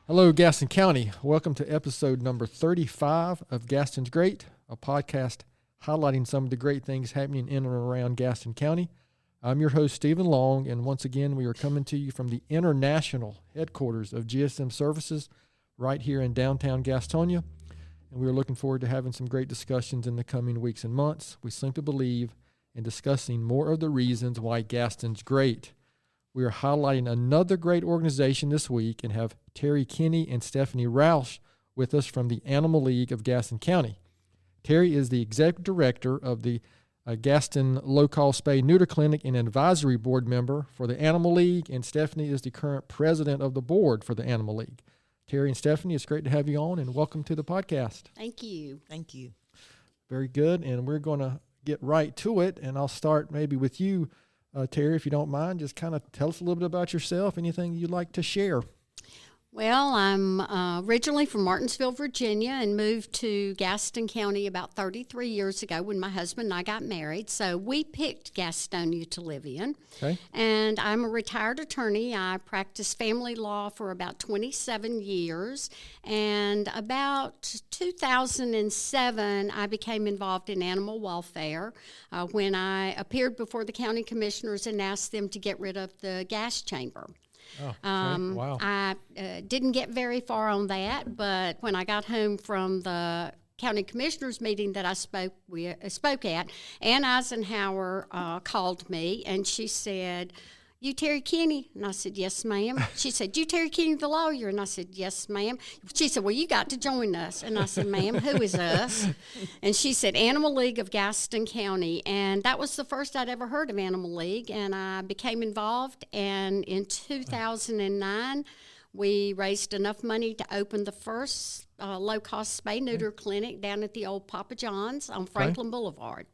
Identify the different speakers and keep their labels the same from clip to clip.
Speaker 1: Hello, Gaston County. Welcome to episode number 35 of Gaston's Great, a podcast highlighting some of the great things happening in and around Gaston County. I'm your host, Stephen Long, and once again, we are coming to you from the international headquarters of GSM Services right here in downtown Gastonia, and we are looking forward to having some great discussions in the coming weeks and months. We simply believe in discussing more of the reasons why Gaston's great. We are highlighting another great organization this week and have Terry Kinney and Stephanie Rauch with us from the Animal League of Gaston County. Terry is the executive director of the Gaston Low-Cost Spay Neuter Clinic and advisory board member for the Animal League, and Stephanie is the current president of the board for the Animal League. Terry and Stephanie, it's great to have you on, and welcome to the podcast.
Speaker 2: Thank you.
Speaker 3: Thank you.
Speaker 1: Very good, and we're going to get right to it, and I'll start maybe with you, Terry, if you don't mind. Just kind of tell us a little bit about yourself, anything you'd like to share.
Speaker 2: Well, I'm originally from Martinsville, Virginia, and moved to Gaston County about 33 years ago when my husband and I got married. So we picked Gastonia to live in. Okay. And I'm a retired attorney. I practiced family law for about 27 years. And about 2007, I became involved in animal welfare when I appeared before the county commissioners and asked them to get rid of the gas chamber.
Speaker 1: Oh, okay. Wow.
Speaker 2: I didn't get very far on that, but when I got home from the county commissioners meeting that I spoke at, Ann Eisenhower called me, and she said, "You Terry Kinney?" And I said, "Yes, ma'am." She said, "You Terry Kinney, the lawyer?" And I said, "Yes, ma'am." She said, "Well, you got to join us." And I said, "Ma'am, who is us?" And she said, "Animal League of Gaston County." And that was the first I'd ever heard of Animal League, and I became involved. And in 2009, we raised enough money to open the first low-cost Spay Neuter clinic down at the old Papa John's on Franklin Boulevard.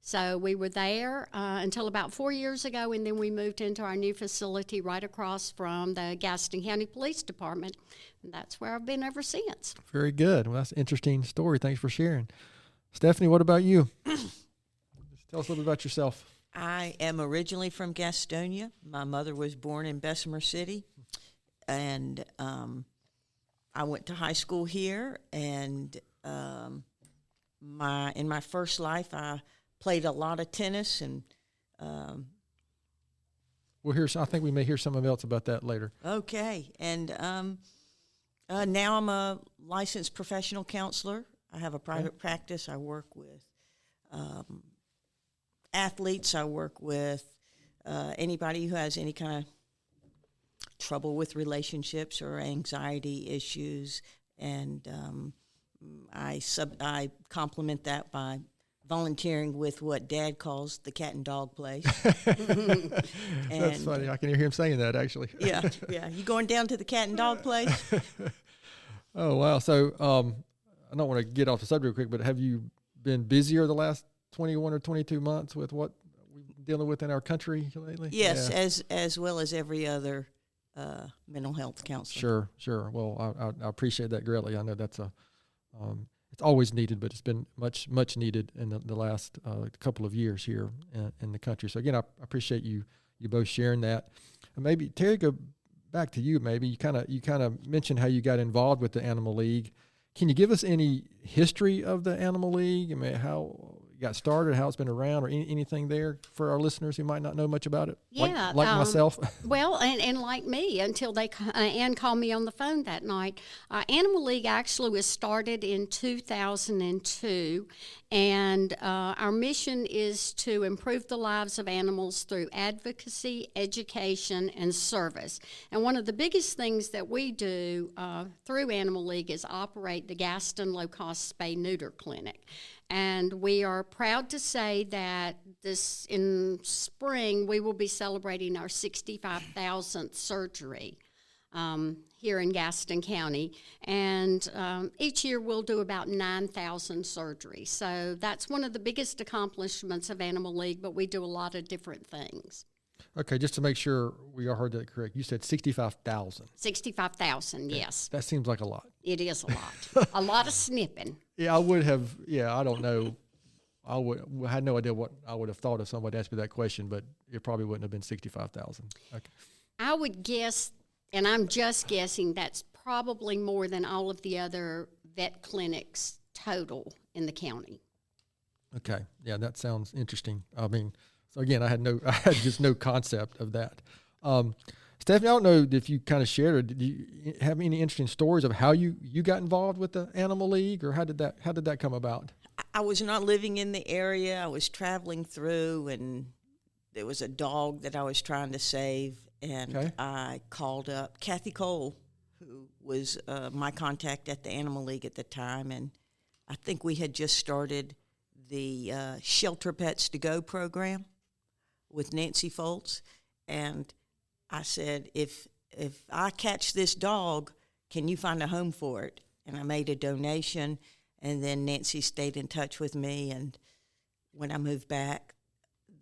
Speaker 2: So we were there until about 4 years ago, and then we moved into our new facility right across from the Gaston County Police Department, and that's where I've been ever since.
Speaker 1: Very good. Well, that's an interesting story. Thanks for sharing. Stephanie, what about you? Just tell us a little bit about yourself.
Speaker 3: I am originally from Gastonia. My mother was born in Bessemer City, and I went to high school here, and in my first life, I played a lot of tennis, and
Speaker 1: I think we may hear something else about that later.
Speaker 3: Okay, and now I'm a licensed professional counselor. I have a private practice. I work with athletes. I work with anybody who has any kind of trouble with relationships or anxiety issues, and I complement that by volunteering with what Dad calls the cat and dog place.
Speaker 1: That's funny. I can hear him saying that, actually.
Speaker 3: Yeah. You going down to the cat and dog place?
Speaker 1: Oh, wow. So I don't want to get off the subject real quick, but have you been busier the last 21 or 22 months with what we've been dealing with in our country lately?
Speaker 3: Yes, yeah. as well as every other mental health counselor.
Speaker 1: Sure. Well, I appreciate that greatly. I know that's it's always needed, but it's been much needed in the last couple of years here in the country. So again, I appreciate you both sharing that. And maybe Terry, go back to you. Maybe you kind of mentioned how you got involved with the Animal League. Can you give us any history of the Animal League? I mean, how you got started, how it's been around, or anything there for our listeners who might not know much about it?
Speaker 2: Yeah,
Speaker 1: like myself.
Speaker 2: Well, and like me, until Ann called me on the phone that night. Animal League actually was started in 2002, and our mission is to improve the lives of animals through advocacy, education, and service. And one of the biggest things that we do through Animal League is operate the Gaston Low-Cost Spay Neuter Clinic. And we are proud to say that in spring we will be celebrating our 65,000th surgery here in Gaston County. And each year we'll do about 9,000 surgeries. So that's one of the biggest accomplishments of Animal League, but we do a lot of different things.
Speaker 1: Okay, just to make sure we all heard that correct, you said 65,000.
Speaker 2: 65,000, yes.
Speaker 1: That seems like a lot.
Speaker 2: It is a lot. A lot of snipping.
Speaker 1: Yeah, I don't know. I had no idea what I would have thought if somebody asked me that question, but it probably wouldn't have been 65,000. Okay.
Speaker 2: I would guess, and I'm just guessing, that's probably more than all of the other vet clinics total in the county.
Speaker 1: Okay. Yeah, that sounds interesting. I mean, so again, I had just no concept of that. Stephanie, I don't know if you kind of shared, or did you have any interesting stories of how you got involved with the Animal League, or how did that come about?
Speaker 3: I was not living in the area. I was traveling through, and there was a dog that I was trying to save, and
Speaker 1: Okay.
Speaker 3: I called up Kathy Cole, who was my contact at the Animal League at the time, and I think we had just started the Shelter Pets to Go program with Nancy Foltz, and I said, if I catch this dog, can you find a home for it? And I made a donation, and then Nancy stayed in touch with me, and when I moved back,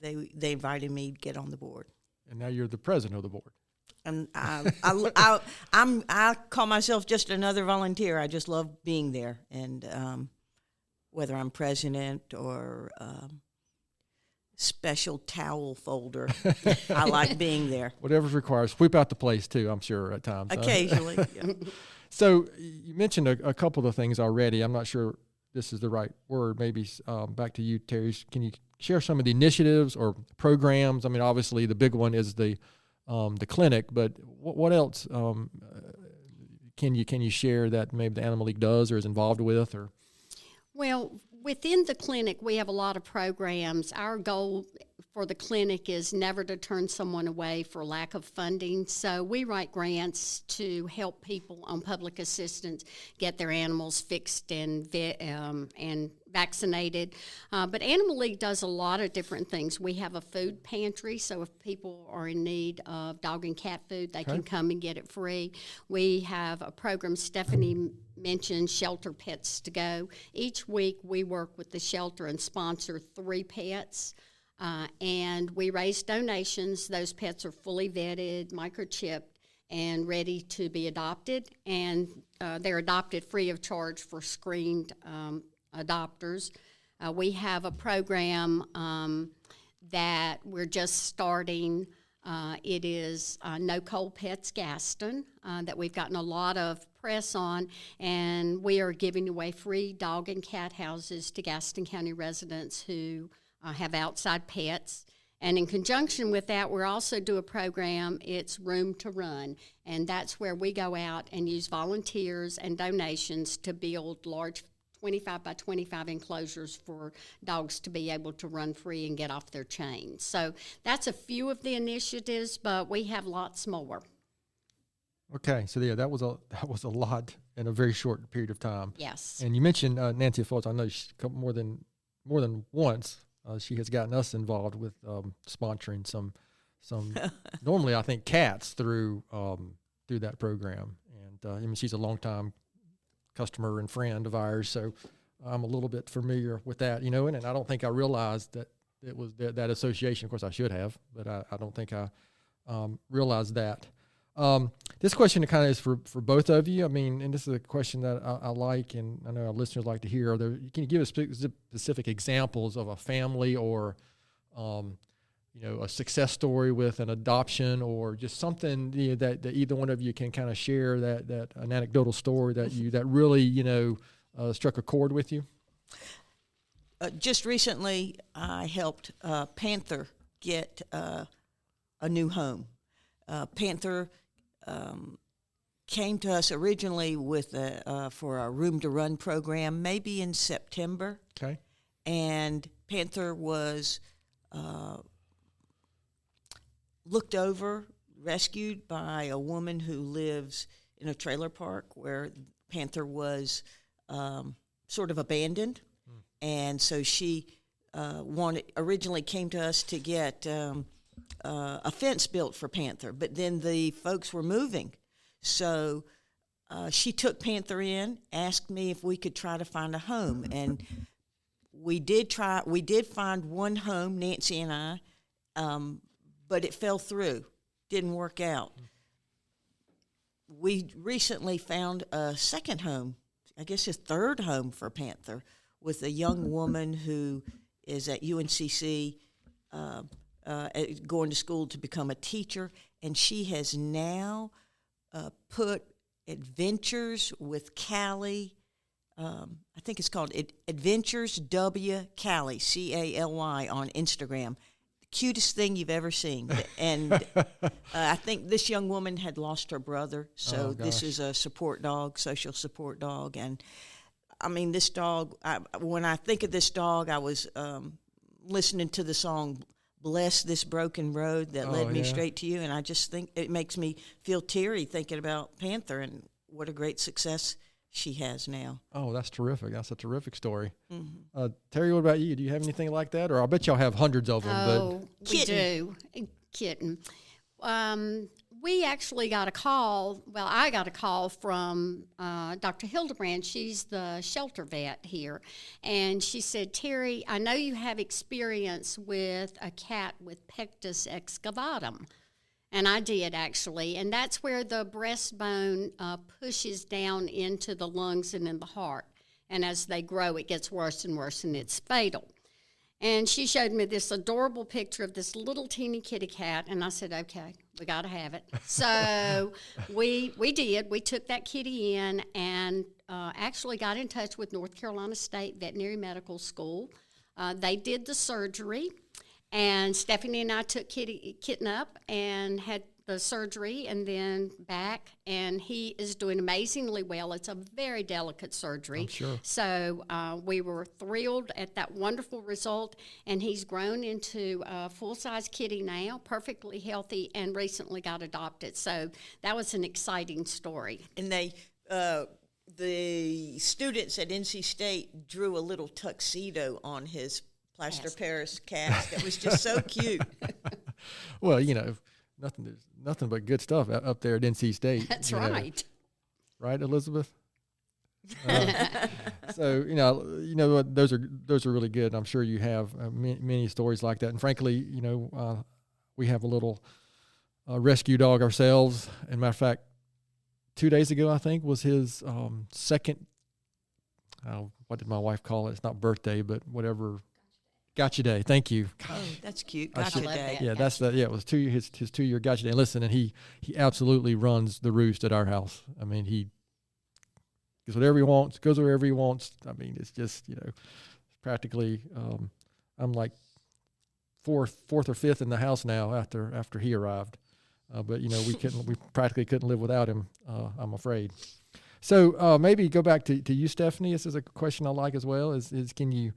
Speaker 3: they invited me to get on the board.
Speaker 1: And now you're the president of the board.
Speaker 3: And I call myself just another volunteer. I just love being there, and whether I'm president or special towel folder, I like being there.
Speaker 1: Whatever's required. Sweep out the place too, I'm sure, at times.
Speaker 3: Occasionally. Yeah.
Speaker 1: So you mentioned a couple of things already. I'm not sure this is the right word. Maybe back to you, Terry. Can you share some of the initiatives or programs? I mean, obviously the big one is the clinic, but what else can you share that maybe the Animal League does or is involved with? Or
Speaker 2: Well, within the clinic, we have a lot of programs. Our goal for the clinic is never to turn someone away for lack of funding. So we write grants to help people on public assistance get their animals fixed and vaccinated. But Animal League does a lot of different things. We have a food pantry, so if people are in need of dog and cat food, they can come and get it free. We have a program Stephanie mentioned, Shelter Pets to Go. Each week we work with the shelter and sponsor 3 pets. And we raise donations. Those pets are fully vetted, microchipped, and ready to be adopted. And they're adopted free of charge for screened adopters. We have a program that we're just starting. It is No Cold Pets Gaston that we've gotten a lot of press on, and we are giving away free dog and cat houses to Gaston County residents who have outside pets. And in conjunction with that, we're also do a program, it's Room to Run, and that's where we go out and use volunteers and donations to build large 25 by 25 enclosures for dogs to be able to run free and get off their chains. So that's a few of the initiatives, but we have lots more.
Speaker 1: okay, so yeah, that was a lot in a very short period of time.
Speaker 2: Yes.
Speaker 1: And you mentioned Nancy Foltz. I know more than once. She has gotten us involved with sponsoring some normally I think cats through that program, and I mean she's a longtime customer and friend of ours, so I'm a little bit familiar with that, and I don't think I realized that it was that association. Of course, I should have, but I don't think I realized that. This question kind of is for both of you. I mean, and this is a question that I like, and I know our listeners like to hear. Can you give us specific examples of a family or, a success story with an adoption, or just something that either one of you can kind of share that an anecdotal story that really struck a chord with you?
Speaker 3: Just recently, I helped Panther get a new home. Panther came to us originally with for our Room to Run program, maybe in September.
Speaker 1: Okay.
Speaker 3: And Panther was looked over, rescued by a woman who lives in a trailer park where Panther was sort of abandoned. And so she originally came to us to get a fence built for Panther, but then the folks were moving. So she took Panther in, asked me if we could try to find a home. And we did find one home, Nancy and I, but it fell through, didn't work out. We recently found a second home, I guess a third home for Panther, with a young woman who is at UNCC going to school to become a teacher, and she has now put Adventures with Callie. I think it's called Adventures W Callie, Cally, on Instagram. The cutest thing you've ever seen. And I think this young woman had lost her brother, so this is a support dog, social support dog. And I mean, this dog, when I think of this dog, I was listening to the song Bless This Broken Road that led me straight to you, and I just think it makes me feel teary thinking about Panther and what a great success she has now.
Speaker 1: Oh, that's terrific. That's a terrific story. Terry, what about you? Do you have anything like that? Or I bet y'all have hundreds of them.
Speaker 2: Oh, we do. Kitten. We actually got a call. Well, I got a call from Dr. Hildebrand. She's the shelter vet here. And she said, Terry, I know you have experience with a cat with pectus excavatum. And I did, actually. And that's where the breastbone pushes down into the lungs and in the heart. And as they grow, it gets worse and worse, and it's fatal. And she showed me this adorable picture of this little teeny kitty cat, and I said, okay, we got to have it. So we did. We took that kitty in and actually got in touch with North Carolina State Veterinary Medical School. They did the surgery, and Stephanie and I took Kitten up and had the surgery and then back, and he is doing amazingly well. It's a very delicate surgery.
Speaker 1: I'm sure.
Speaker 2: So we were thrilled at that wonderful result, and he's grown into a full-size kitty now, perfectly healthy, and recently got adopted. So that was an exciting story.
Speaker 3: And they, the students at NC State drew a little tuxedo on his plaster Paris cast. That was just so cute.
Speaker 1: Well, you know, nothing but good stuff up there at NC State.
Speaker 2: That's right.
Speaker 1: Right, Elizabeth? So you know what, those are really good. I'm sure you have many stories like that. And frankly, you know, we have a little rescue dog ourselves. As a matter of fact, 2 days ago, I think, was his second. What did my wife call it? It's not birthday, but whatever. Gotcha Day. Thank you.
Speaker 3: Oh, that's cute. Gotcha Day.
Speaker 1: Yeah, that's the it was his 2-year Gotcha Day. And listen, and he absolutely runs the roost at our house. I mean, he gets whatever he wants, goes wherever he wants. I mean, it's just, you know, practically I'm like fourth or fifth in the house now after he arrived. But you know, we practically couldn't live without him. I'm afraid. So maybe go back to you, Stephanie. This is a question I like as well. Is can you?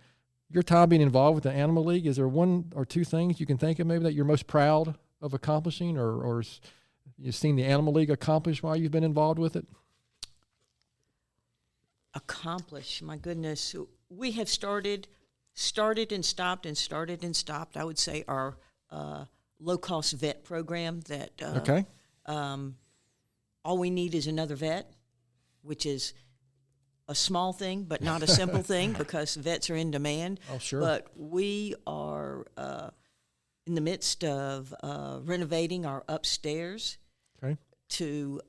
Speaker 1: Your time being involved with the Animal League, is there one or two things you can think of maybe that you're most proud of accomplishing, or you've seen the Animal League accomplish while you've been involved with it?
Speaker 3: Accomplish, my goodness. We have started and stopped and started and stopped. I would say our low-cost vet program that
Speaker 1: Okay.
Speaker 3: All we need is another vet, which is a small thing, but not a simple thing because vets are in demand.
Speaker 1: Oh, sure.
Speaker 3: But we are in the midst of renovating our upstairs to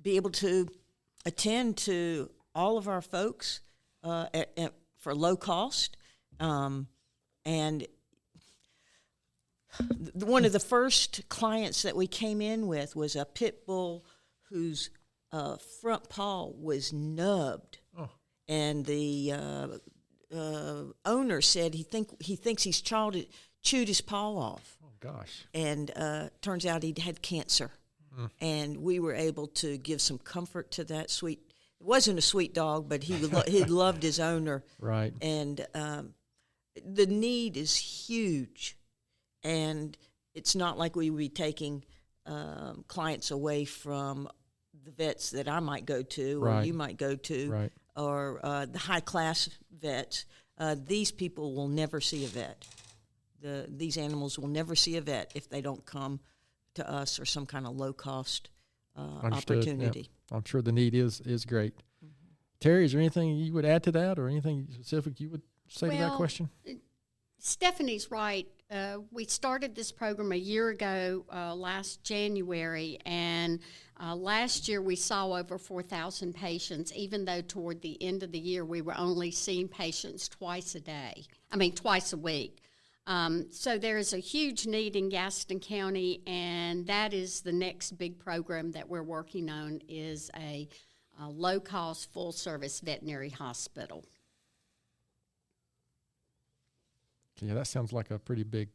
Speaker 3: be able to attend to all of our folks for low cost. And one of the first clients that we came in with was a pit bull whose front paw was nubbed, and the owner said he thinks he's chewed his paw off.
Speaker 1: Oh gosh!
Speaker 3: And turns out he'd had cancer, and we were able to give some comfort to that sweet. It wasn't a sweet dog, but he loved his owner.
Speaker 1: Right.
Speaker 3: And the need is huge, and it's not like we would be taking clients away from the vets that I might go to or you might go to or the high-class vets. These people will never see a vet. These animals will never see a vet if they don't come to us or some kind of low-cost opportunity.
Speaker 1: Yep. I'm sure the need is great. Mm-hmm. Terry, is there anything you would add to that or anything specific you would say to that question?
Speaker 2: Stephanie's right. We started this program a year ago, last January, and last year we saw over 4,000 patients, even though toward the end of the year we were only seeing patients twice a week. So there is a huge need in Gaston County, and that is the next big program that we're working on is a low-cost, full-service veterinary hospital.
Speaker 1: Yeah, that sounds like a pretty big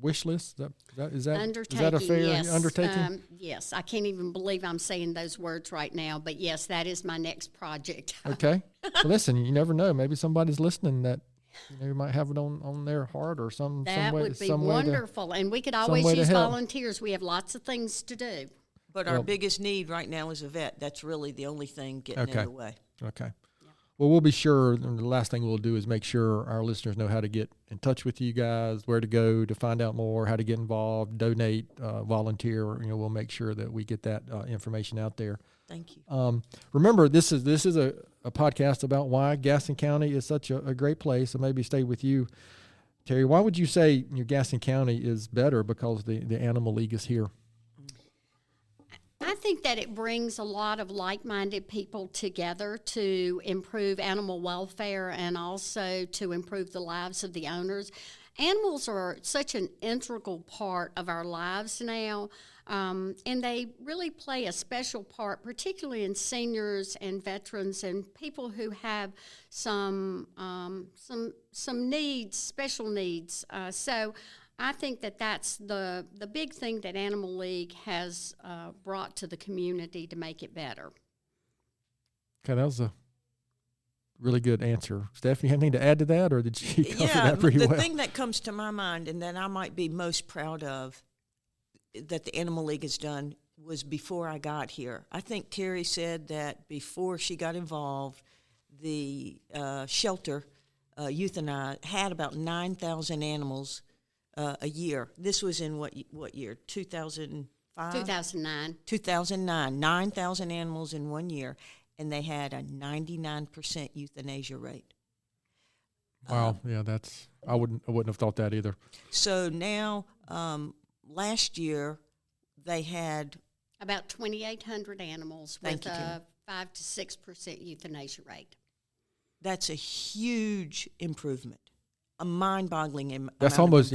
Speaker 1: wish list. Is that a fair
Speaker 2: yes.
Speaker 1: undertaking?
Speaker 2: Yes, I can't even believe I'm saying those words right now, but yes, that is my next project.
Speaker 1: Okay. Well, listen, you never know. Maybe somebody's listening that you might have it on their heart or some
Speaker 2: That
Speaker 1: way.
Speaker 2: would be
Speaker 1: some way
Speaker 2: wonderful, and we could always
Speaker 1: way to
Speaker 2: use
Speaker 1: help.
Speaker 2: volunteers. We have lots of things to do.
Speaker 3: But our biggest need right now is a vet. That's really the only thing getting in the way.
Speaker 1: Okay. Well, we'll be sure. And the last thing we'll do is make sure our listeners know how to get in touch with you guys, where to go to find out more, how to get involved, donate, volunteer. We'll make sure that we get that information out there.
Speaker 3: Thank you.
Speaker 1: Remember, this is a podcast about why Gaston County is such a great place. So maybe stay with you, Terry. Why would you say Gaston County is better because the Animal League is here?
Speaker 2: I think that it brings a lot of like-minded people together to improve animal welfare and also to improve the lives of the owners. Animals are such an integral part of our lives now, and they really play a special part, particularly in seniors and veterans and people who have some needs, special needs. So I think that that's the big thing that Animal League has brought to the community to make it better.
Speaker 1: Okay, that was a really good answer. Stephanie, anything to add to that, or did she cover that pretty well?
Speaker 3: The thing that comes to my mind and that I might be most proud of that the Animal League has done was before I got here. I think Terry said that before she got involved, the shelter, Youth and I, had about 9,000 animals a year. This was in what year? 2005?
Speaker 2: 2009.
Speaker 3: 2009. 9,000 animals in 1 year, and they had a 99% euthanasia rate.
Speaker 1: Wow, yeah, I wouldn't have thought that either.
Speaker 3: So now, last year, they had
Speaker 2: about 2,800 animals with a 5 to 6% euthanasia rate.
Speaker 3: That's a huge improvement. A mind-boggling
Speaker 1: That's almost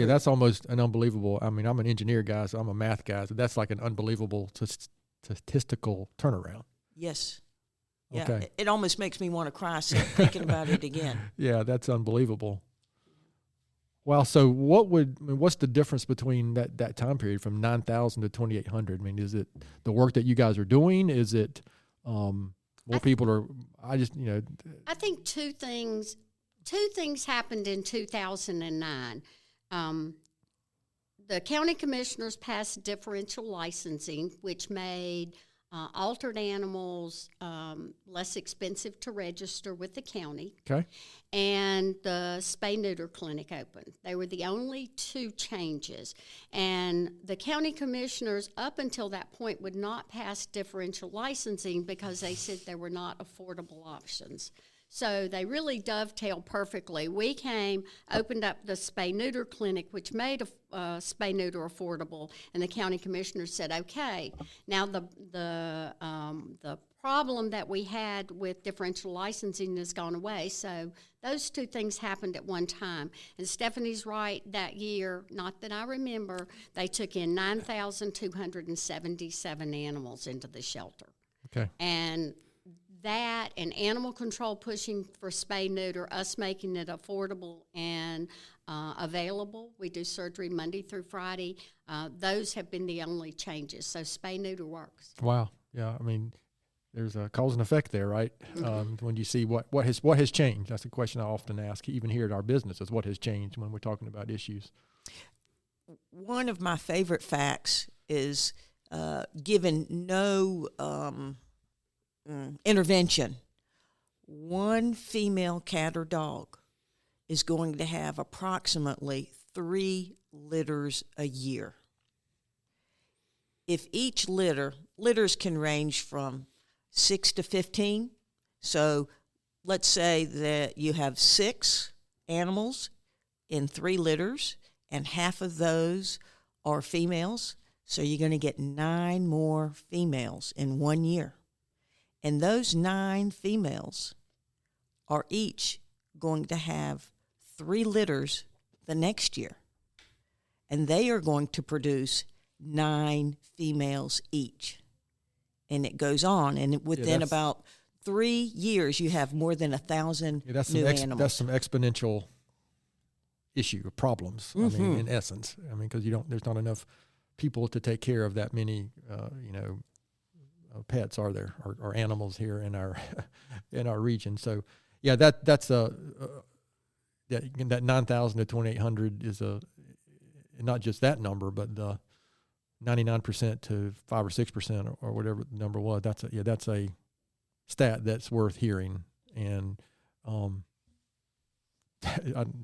Speaker 1: an unbelievable. I mean, I'm an engineer guy, so I'm a math guy, so that's like an unbelievable statistical turnaround.
Speaker 3: Yes. Yeah.
Speaker 1: Okay.
Speaker 3: It almost makes me want to cry thinking about it again.
Speaker 1: Yeah, that's unbelievable. Well, so what's the difference between that time period from 9,000 to 2,800? I mean, is it the work that you guys are doing? Is it more people are? I
Speaker 2: think two things. Two things happened in 2009. The county commissioners passed differential licensing, which made altered animals less expensive to register with the county.
Speaker 1: Okay.
Speaker 2: And the Spay Neuter clinic opened. They were the only two changes. And the county commissioners, up until that point, would not pass differential licensing because they said there were not affordable options. So they really dovetail perfectly. We came, opened up the Spay Neuter clinic, which made Spay Neuter affordable, and the county commissioner said, "Okay." Now the problem that we had with differential licensing has gone away. So those two things happened at one time. And Stephanie's right. That year, not that I remember, they took in 9,277 animals into the shelter.
Speaker 1: Okay.
Speaker 2: And that and animal control pushing for spay neuter, us making it affordable and available. We do surgery Monday through Friday. Those have been the only changes. So spay neuter works.
Speaker 1: Wow. Yeah. I mean, there's a cause and effect there, right? When you see what has changed. That's the question I often ask, even here at our business, is what has changed when we're talking about issues.
Speaker 3: One of my favorite facts is given no intervention, one female cat or dog is going to have approximately 3 litters a year. If each litters can range from 6 to 15. So let's say that you have 6 animals in 3 litters, and half of those are females. So you're going to get 9 more females in 1 year. And those 9 females are each going to have 3 litters the next year. And they are going to produce 9 females each. And it goes on. And within about 3 years, you have more than 1,000 new animals.
Speaker 1: That's some exponential issue, problems, I mean, in essence. I mean, because there's not enough people to take care of that many, pets, are there, or animals here in our in our region. So, yeah, that 9,000 to 2,800 is not just that number, but the 99% to 5 or 6% or whatever the number was. That's a stat that's worth hearing, and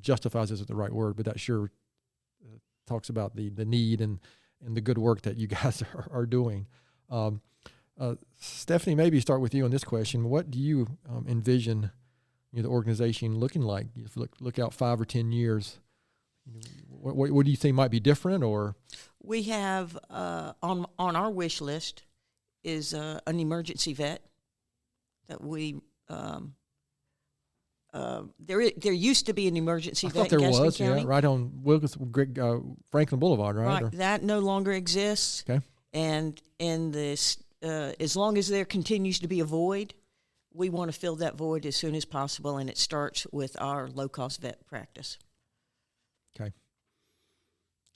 Speaker 1: justifies isn't the right word, but that sure talks about the need and the good work that you guys are doing. Stephanie, maybe start with you on this question. What do you envision the organization looking like? If you look out 5 or 10 years, what do you think might be different? Or
Speaker 3: we have on our wish list is an emergency vet that we. There used to be an emergency vet in Gaston County.
Speaker 1: Right on Franklin Boulevard, right?
Speaker 3: Right, that no longer exists.
Speaker 1: Okay.
Speaker 3: And in this, as long as there continues to be a void, we want to fill that void as soon as possible, and it starts with our low-cost vet practice.
Speaker 1: Okay.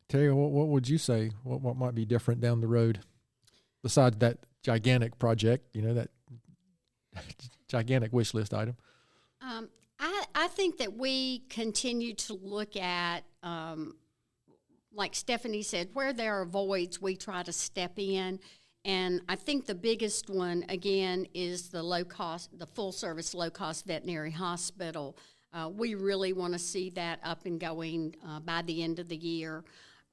Speaker 1: Terry, what would you say? What might be different down the road besides that gigantic project? That gigantic wish list item.
Speaker 2: I think that we continue to look at, like Stephanie said, where there are voids, we try to step in. And I think the biggest one, again, is the full-service low-cost veterinary hospital. We really want to see that up and going by the end of the year.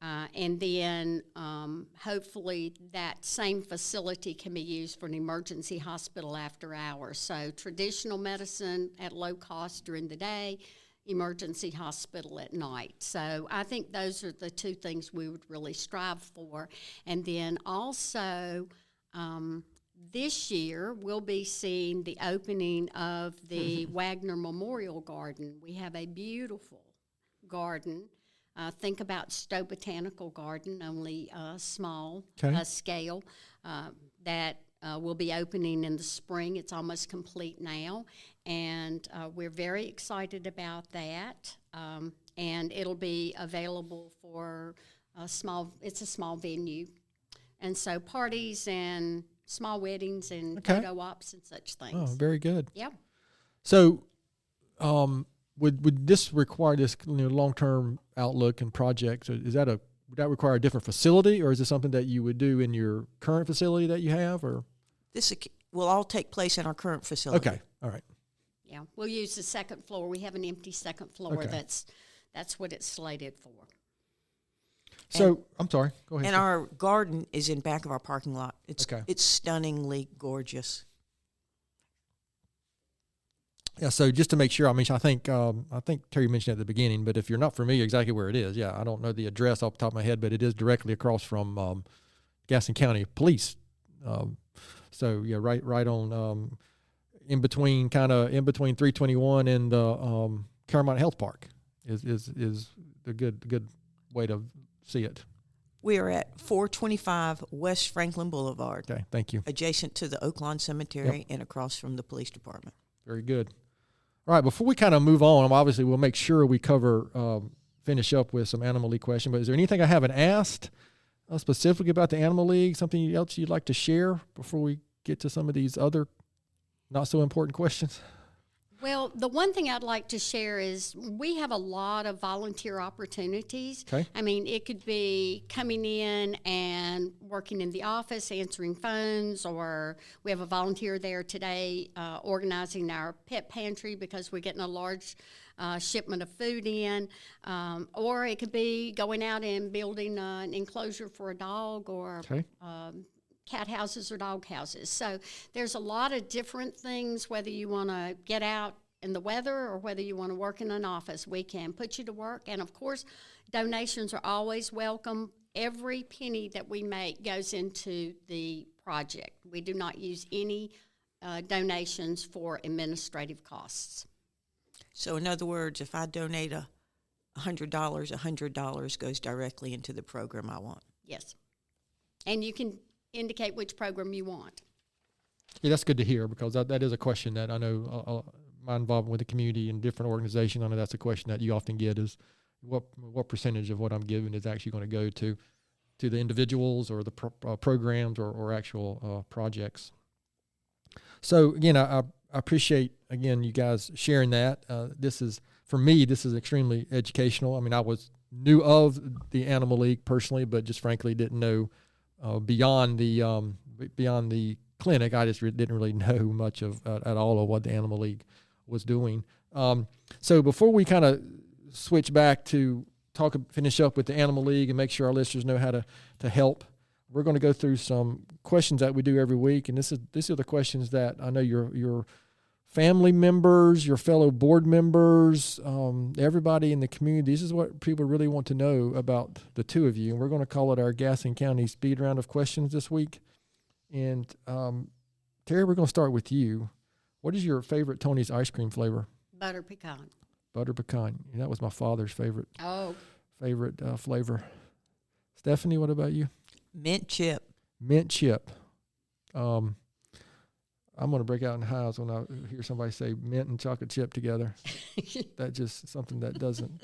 Speaker 2: And then hopefully that same facility can be used for an emergency hospital after hours. So traditional medicine at low cost during the day, emergency hospital at night. So I think those are the 2 things we would really strive for. And then also this year we'll be seeing the opening of the Wagner Memorial Garden. We have a beautiful garden. Think about Stowe Botanical Garden, only small scale, that will be opening in the spring. It's almost complete now, and we're very excited about that. And it'll be available for it's a small venue. And so parties and small weddings and photo ops and such things.
Speaker 1: Oh, very good.
Speaker 2: Yeah.
Speaker 1: So, would this require this long-term outlook and project? So would that require a different facility, or is this something that you would do in your current facility that you have, or?
Speaker 3: This will all take place in our current facility.
Speaker 1: Okay. All right.
Speaker 2: Yeah. We'll use the second floor. We have an empty second floor. Okay. That's what it's slated for.
Speaker 1: So, I'm sorry. Go ahead.
Speaker 3: And our garden is in back of our parking lot. It's stunningly gorgeous.
Speaker 1: Yeah, so just to make sure, I think Terry mentioned at the beginning, but if you're not familiar exactly where it is, I don't know the address off the top of my head, but it is directly across from Gaston County Police. So yeah, right on in between 321 and the Claremont Health Park is a good way to see it.
Speaker 3: We are at 425 West Franklin Boulevard.
Speaker 1: Okay, thank you.
Speaker 3: Adjacent to the Oak Lawn Cemetery and across from the police department.
Speaker 1: Very good. All right, before we kind of move on, obviously we'll make sure we finish up with some Animal League questions, but is there anything I haven't asked specifically about the Animal League, something else you'd like to share before we get to some of these other not so important questions?
Speaker 2: Well, the one thing I'd like to share is we have a lot of volunteer opportunities.
Speaker 1: Okay.
Speaker 2: I mean, it could be coming in and working in the office, answering phones, or we have a volunteer there today organizing our pet pantry because we're getting a large shipment of food in, or it could be going out and building an enclosure for a dog or cat houses or dog houses. So there's a lot of different things, whether you want to get out in the weather or whether you want to work in an office, we can put you to work. And of course, donations are always welcome. Every penny that we make goes into the project. We do not use any donations for administrative costs.
Speaker 3: So in other words, if I donate $100 goes directly into the program I want.
Speaker 2: Yes. And you can indicate which program you want.
Speaker 1: Yeah, that's good to hear, because that is a question that I know my involvement with the community and different organizations, I know that's a question that you often get is what percentage of what I'm giving is actually going to go to the individuals or the programs or actual projects. So, again, I appreciate, again, you guys sharing that. For me, this is extremely educational. I mean, I knew of the Animal League personally, but just frankly didn't know beyond the clinic. I just didn't really know much of at all of what the Animal League was doing. So before we kind of switch back to finish up with the Animal League and make sure our listeners know how to help, we're going to go through some questions that we do every week, and these are the questions that I know your family members, your fellow board members, everybody in the community. This is what people really want to know about the two of you, and we're going to call it our Gaston County Speed Round of Questions this week. And Terry, we're going to start with you. What is your favorite Tony's ice cream flavor?
Speaker 2: Butter pecan.
Speaker 1: Butter pecan. Yeah, that was my father's favorite.
Speaker 2: Oh.
Speaker 1: Favorite flavor. Stephanie, what about you?
Speaker 3: Mint chip.
Speaker 1: Mint chip. I'm going to break out in highs when I hear somebody say mint and chocolate chip together. That's just something that doesn't.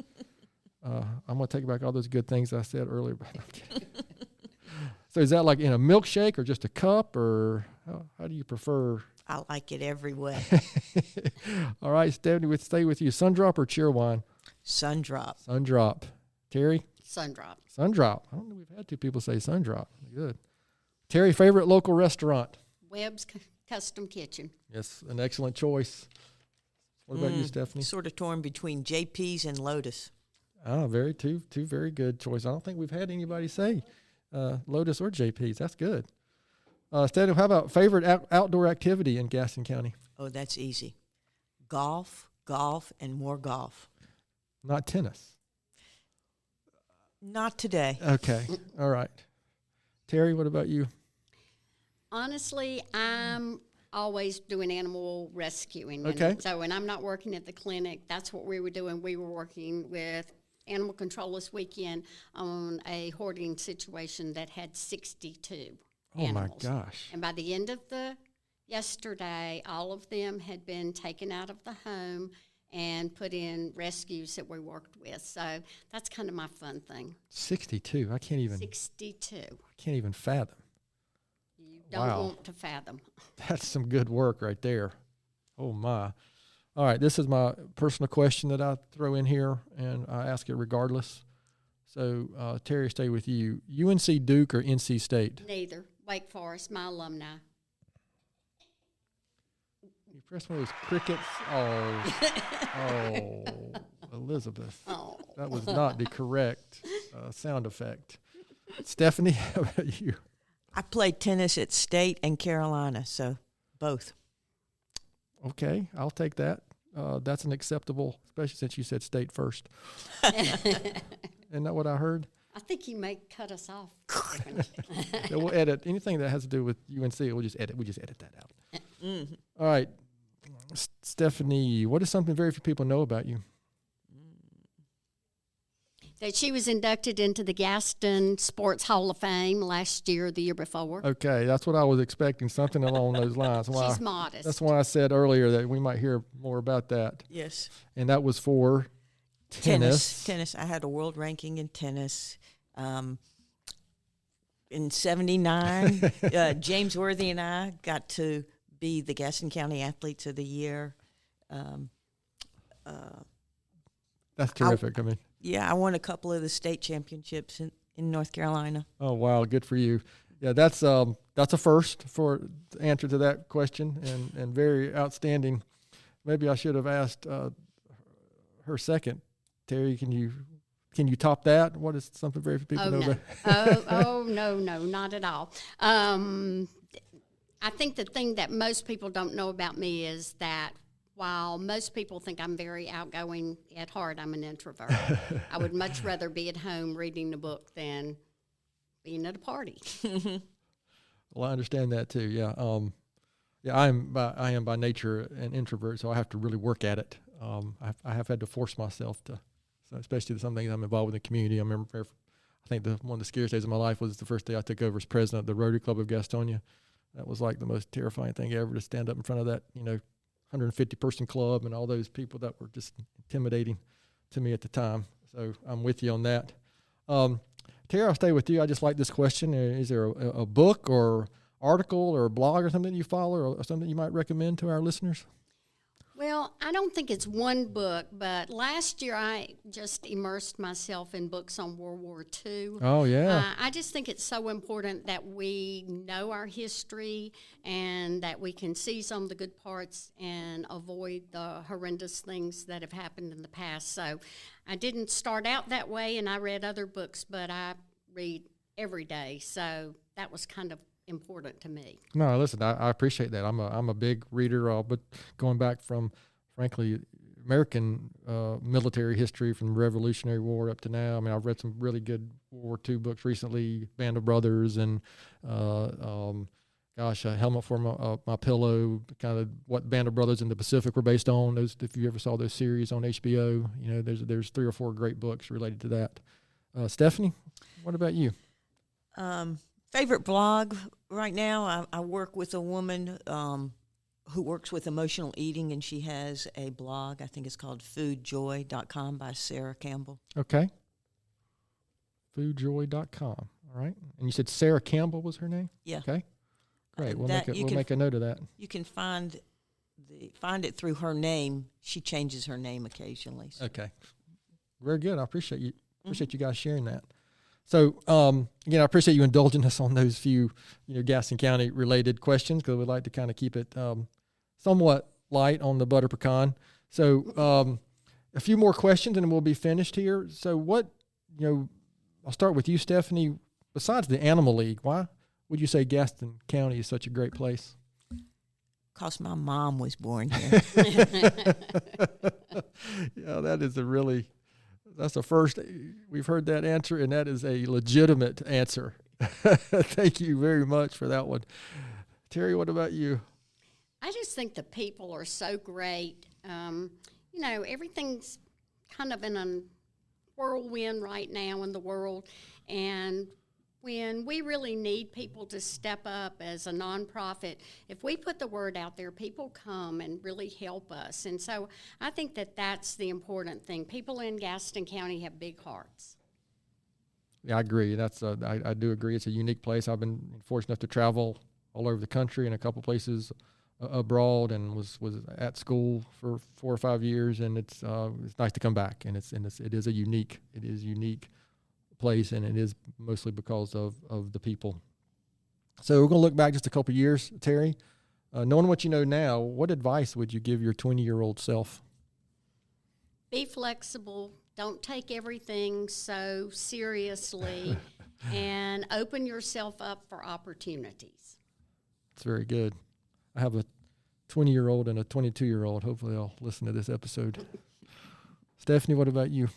Speaker 1: I'm going to take back all those good things I said earlier. But I'm kidding. So is that like in a milkshake or just a cup, or how do you prefer?
Speaker 3: I like it every way.
Speaker 1: All right, Stephanie, stay with you. Sundrop or Cheerwine?
Speaker 3: Sundrop.
Speaker 1: Sundrop. Terry?
Speaker 2: Sundrop.
Speaker 1: Sundrop. I don't know. We've had two people say Sundrop. Good. Terry, favorite local restaurant?
Speaker 2: Webb's Custom Kitchen.
Speaker 1: Yes, an excellent choice. What about you, Stephanie?
Speaker 3: Sort of torn between JP's and Lotus.
Speaker 1: Two very good choices. I don't think we've had anybody say Lotus or JP's. That's good. Stephanie, how about favorite outdoor activity in Gaston County?
Speaker 3: Oh, that's easy. Golf, and more golf.
Speaker 1: Not tennis.
Speaker 3: Not today.
Speaker 1: Okay. All right. Terry, what about you?
Speaker 2: Honestly, I'm always doing animal rescuing.
Speaker 1: Okay.
Speaker 2: So when I'm not working at the clinic, that's what we were doing. We were working with animal control this weekend on a hoarding situation that had 62 animals.
Speaker 1: Oh, my gosh.
Speaker 2: And by the end of yesterday, all of them had been taken out of the home and put in rescues that we worked with. So that's kind of my fun thing.
Speaker 1: 62. I can't even.
Speaker 2: 62.
Speaker 1: I can't even fathom.
Speaker 2: You don't want to fathom.
Speaker 1: That's some good work right there. Oh, my. All right, this is my personal question that I throw in here, and I ask it regardless. So, Terry, stay with you. UNC Duke or NC State?
Speaker 2: Neither. Wake Forest, my alumni.
Speaker 1: You press one of those crickets. Oh, Elizabeth.
Speaker 2: Oh.
Speaker 1: That was not the correct sound effect. Stephanie, how about you?
Speaker 3: I played tennis at State and Carolina, so both.
Speaker 1: Okay, I'll take that. That's an acceptable, especially since you said State first. Isn't that what I heard?
Speaker 2: I think he may cut us off.
Speaker 1: Yeah, we'll edit anything that has to do with UNC. We'll just edit. We just edit that out. Mm-hmm. All right, Stephanie. What is something very few people know about you?
Speaker 2: That she was inducted into the Gaston Sports Hall of Fame last year or the year before.
Speaker 1: Okay, that's what I was expecting. Something along those lines.
Speaker 2: She's modest.
Speaker 1: That's why I said earlier that we might hear more about that.
Speaker 3: Yes.
Speaker 1: And that was for tennis.
Speaker 3: I had a world ranking in tennis. In 79, James Worthy and I got to be the Gaston County Athletes of the Year.
Speaker 1: That's terrific.
Speaker 3: Yeah, I won a couple of the state championships in North Carolina.
Speaker 1: Oh, wow. Good for you. Yeah, that's a first for the answer to that question, and very outstanding. Maybe I should have asked her second. Terry, can you top that? What is something very few people know about?
Speaker 2: No, not at all. I think the thing that most people don't know about me is that while most people think I'm very outgoing, at heart I'm an introvert. I would much rather be at home reading a book than being at a party.
Speaker 1: Well, I understand that too. Yeah. I am by nature an introvert, so I have to really work at it. I have had to force myself to So especially some things I'm involved with in the community. I remember, I think one of the scariest days of my life was the first day I took over as president of the Rotary Club of Gastonia. That was like the most terrifying thing ever, to stand up in front of that, 150 person club and all those people that were just intimidating to me at the time. So I'm with you on that. Terry, I'll stay with you. I just like this question. Is there a book or article or a blog or something you follow or something you might recommend to our listeners?
Speaker 2: Well, I don't think it's one book, but last year I just immersed myself in books on World War II.
Speaker 1: Oh, yeah.
Speaker 2: I just think it's so important that we know our history and that we can seize on the good parts and avoid the horrendous things that have happened in the past. So I didn't start out that way, and I read other books, but I read every day. So that was kind of important to me.
Speaker 1: No, listen, I appreciate that. I'm a big reader, but going back from, frankly, American military history from the Revolutionary War up to now. I mean, I've read some really good World War II books recently, Band of Brothers and, Helmet for My Pillow, kind of what Band of Brothers in the Pacific were based on. Those, if you ever saw those series on HBO, there's 3 or 4 great books related to that. Stephanie, what about you?
Speaker 3: Favorite blog right now, I work with a woman who works with emotional eating, and she has a blog. I think it's called foodjoy.com by Sarah Campbell.
Speaker 1: Okay. Foodjoy.com. All right. And you said Sarah Campbell was her name?
Speaker 3: Yeah.
Speaker 1: Okay. Great. We'll make a note of that.
Speaker 3: You can find it through her name. She changes her name occasionally. So.
Speaker 1: Okay. Very good. I appreciate you. Appreciate you guys sharing that. So, again, I appreciate you indulging us on those few, Gaston County related questions, because we'd like to kind of keep it somewhat light on the butter pecan. So, a few more questions and we'll be finished here. So I'll start with you, Stephanie. Besides the Animal League, why would you say Gaston County is such a great place?
Speaker 3: Because my mom was born here.
Speaker 1: Yeah, that's the first we've heard that answer, and that is a legitimate answer. Thank you very much for that one. Terry, what about you?
Speaker 2: I just think the people are so great. Everything's kind of in a whirlwind right now in the world, and when we really need people to step up as a nonprofit, if we put the word out there, people come and really help us. And so I think that that's the important thing. People in Gaston County have big hearts.
Speaker 1: Yeah, I agree. I do agree. It's a unique place. I've been fortunate enough to travel all over the country and a couple places abroad, and was at school for 4 or 5 years. And it's nice to come back. And it is unique place, and it is mostly because of the people. So we're going to look back just a couple of years. Terry, knowing what you know now, what advice would you give your 20-year-old self?
Speaker 2: Be flexible. Don't take everything so seriously, and open yourself up for opportunities. That's
Speaker 1: very good. I have a 20-year-old and a 22-year-old. Hopefully they'll listen to this episode. Stephanie, what about you?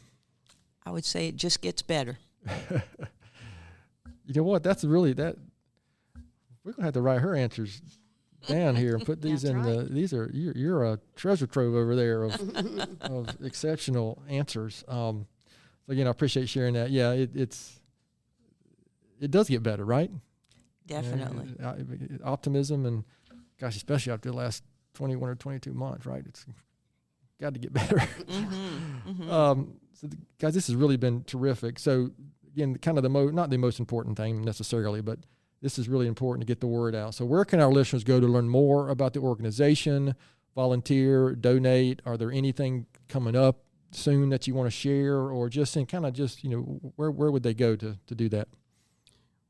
Speaker 3: I would say it just gets better.
Speaker 1: You know what? That's really that. We're gonna have to write her answers down here and put these in right. These are you're a treasure trove over there of exceptional answers. So again, I appreciate sharing that. Yeah, it does get better, right?
Speaker 3: Definitely.
Speaker 1: Optimism, and gosh, especially after the last 21 or 22 months, right? It's got to get better. Mm-hmm, mm-hmm. Guys, this has really been terrific. So again, kind of not the most important thing necessarily, but this is really important to get the word out. So where can our listeners go to learn more about the organization, volunteer, donate? Are there anything coming up soon that you want to share, or just where would they go to do that?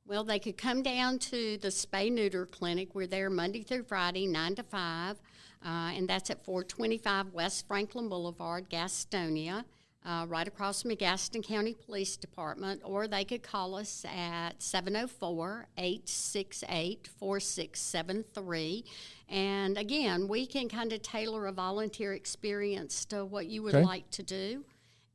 Speaker 2: Well, they could come down to the Spay Neuter Clinic. We're there Monday through Friday, 9 to 5, and that's at 425 West Franklin Boulevard, Gastonia, right across from the Gaston County Police Department, or they could call us at 704-868-4673. And again, we can kind of tailor a volunteer experience to what you would like to do.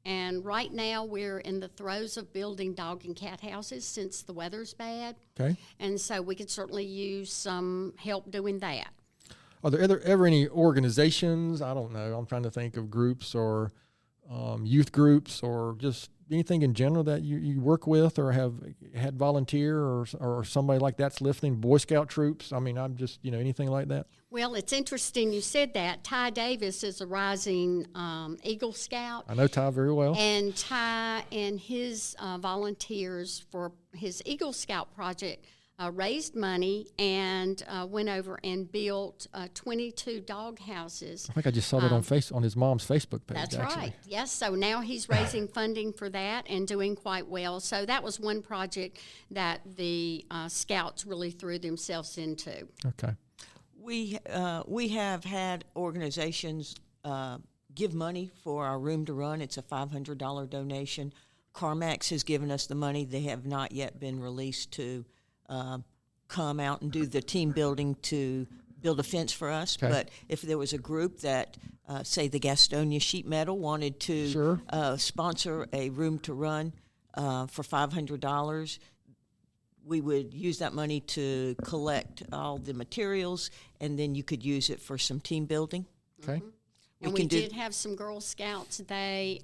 Speaker 2: And right now we're in the throes of building dog and cat houses since the weather's bad. Okay. And so we could certainly use some help doing that. Are there
Speaker 1: ever any organizations, I don't know, I'm trying to think of groups or youth groups or just anything in general that you work with or have had volunteer or somebody like that's lifting Boy Scout troops? I mean, I'm just, anything like that?
Speaker 2: Well, it's interesting you said that. Ty Davis is a rising Eagle Scout.
Speaker 1: I know Ty very well.
Speaker 2: And Ty and his volunteers for his Eagle Scout project raised money and went over and built 22 dog houses.
Speaker 1: I think I just saw that on his mom's Facebook page.
Speaker 2: That's
Speaker 1: actually.
Speaker 2: right. Yes. So now he's raising funding for that and doing quite well. So that was one project that the Scouts really threw themselves into.
Speaker 1: Okay.
Speaker 3: We have had organizations give money for our room to run. It's a $500 donation. CarMax has given us the money. They have not yet been released to come out and do the team building to build a fence for us.
Speaker 1: Okay.
Speaker 3: But if there was a group that, say the Gastonia Sheet Metal, wanted to sponsor a room to run for $500, we would use that money to collect all the materials, and then you could use it for some team building.
Speaker 1: Okay.
Speaker 2: Mm-hmm. And we did have some Girl Scouts. They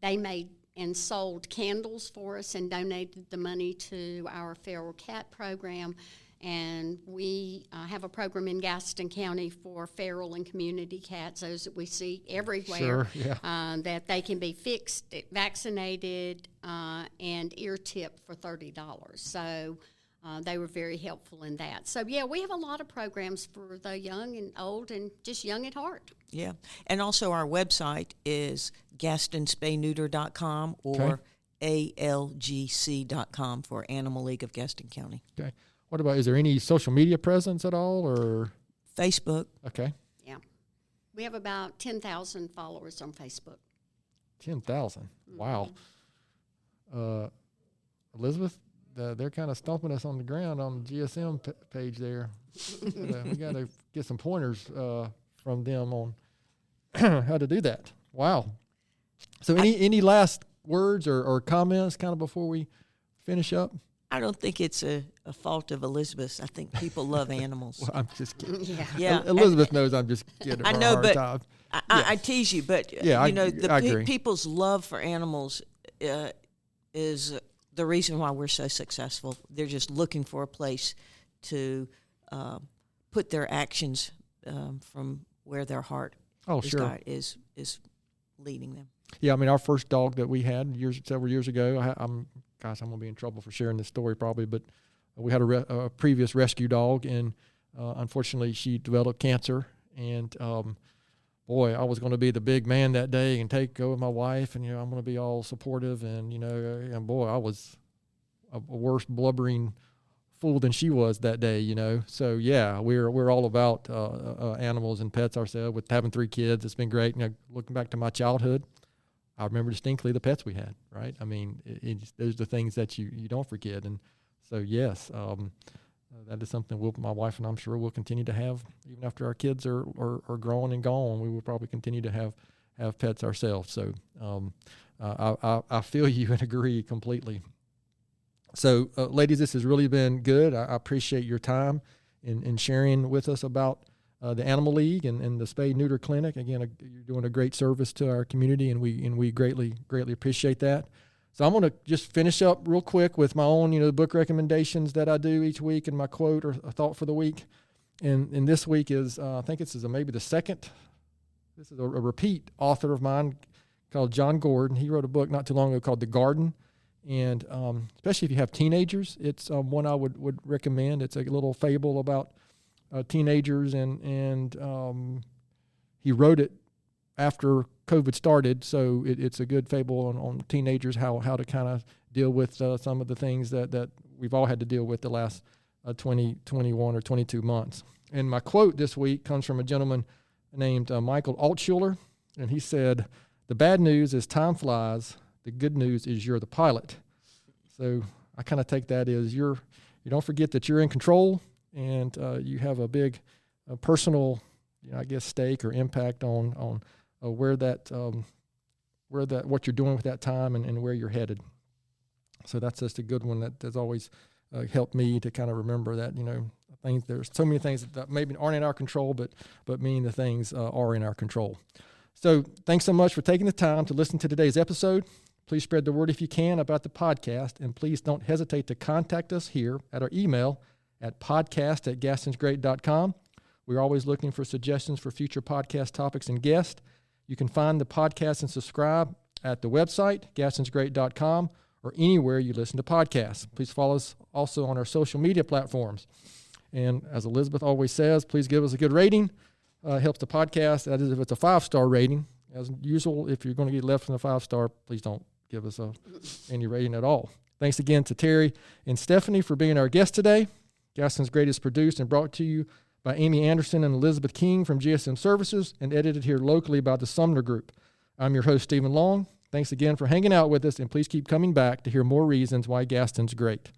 Speaker 2: made and sold candles for us and donated the money to our feral cat program. And we have a program in Gaston County for feral and community cats, those that we see everywhere, that they can be fixed, vaccinated, and ear-tipped for $30. So they were very helpful in that. So, yeah, we have a lot of programs for the young and old and just young at heart.
Speaker 3: Yeah. And also our website is GastonSpayNeuter.com or ALGC.com for Animal League of Gaston County.
Speaker 1: Okay. What about, is there any social media presence at all or?
Speaker 3: Facebook.
Speaker 1: Okay.
Speaker 2: Yeah. We have about 10,000 followers on Facebook.
Speaker 1: 10,000. Wow. Elizabeth, they're kind of stomping us on the ground on the GSM page there. We got to get some pointers from them on how to do that. Wow. So any last words or comments kind of before we finish up?
Speaker 3: I don't think it's a fault of Elizabeth's. I think people love animals.
Speaker 1: Well, I'm just kidding.
Speaker 3: Yeah.
Speaker 1: Elizabeth knows I'm just kidding.
Speaker 3: I know, but
Speaker 1: time.
Speaker 3: I tease you. But
Speaker 1: I agree.
Speaker 3: People's love for animals is the reason why we're so successful. They're just looking for a place to put their actions from where their heart is leading them.
Speaker 1: Yeah, I mean, our first dog that we had several years ago, I'm going to be in trouble for sharing this story probably, but we had a previous rescue dog, and unfortunately she developed cancer. And, boy, I was going to be the big man that day and go with my wife, and, I'm going to be all supportive. And, and boy, I was a worse blubbering fool than she was that day, So, yeah, we're all about animals and pets ourselves. With having 3 kids, it's been great. Looking back to my childhood, I remember distinctly the pets we had, right? I mean, those are the things that you don't forget. And so, yes, that is something my wife and I'm sure we'll continue to have even after our kids are grown and gone. We will probably continue to have pets ourselves. So I feel you and agree completely. So, ladies, this has really been good. I appreciate your time in sharing with us about the Animal League and the Spay Neuter Clinic. Again, you're doing a great service to our community, and we greatly appreciate that. So I'm going to just finish up real quick with my own, book recommendations that I do each week, and my quote or a thought for the week. And this week is, I think this is maybe the second. This is a repeat author of mine called John Gordon. He wrote a book not too long ago called The Garden. And especially if you have teenagers, it's one I would recommend. It's a little fable about teenagers, and he wrote it after COVID started, so it's a good fable on teenagers, how to kind of deal with some of the things that we've all had to deal with the last 20, 21, or 22 months. And my quote this week comes from a gentleman named Michael Altshuler, and he said, "The bad news is time flies. The good news is you're the pilot." So I kind of take that as you don't forget that you're in control, and you have a big personal, stake or impact on what you're doing with that time and where you're headed. So that's just a good one that has always helped me to kind of remember that, there's so many things that maybe aren't in our control, but many of the things are in our control. So thanks so much for taking the time to listen to today's episode. Please spread the word if you can about the podcast, and please don't hesitate to contact us here at our email at podcast@gastonsgreat.com. We're always looking for suggestions for future podcast topics and guests. You can find the podcast and subscribe at the website, gastonsgreat.com, or anywhere you listen to podcasts. Please follow us also on our social media platforms. And as Elizabeth always says, please give us a good rating. Helps the podcast. That is, if it's a 5-star rating. As usual, if you're going to get less than a 5-star, please don't give us any rating at all. Thanks again to Terry and Stephanie for being our guests today. Gaston's Great is produced and brought to you by Amy Anderson and Elizabeth King from GSM Services and edited here locally by the Sumner Group. I'm your host, Stephen Long. Thanks again for hanging out with us, and please keep coming back to hear more reasons why Gaston's great.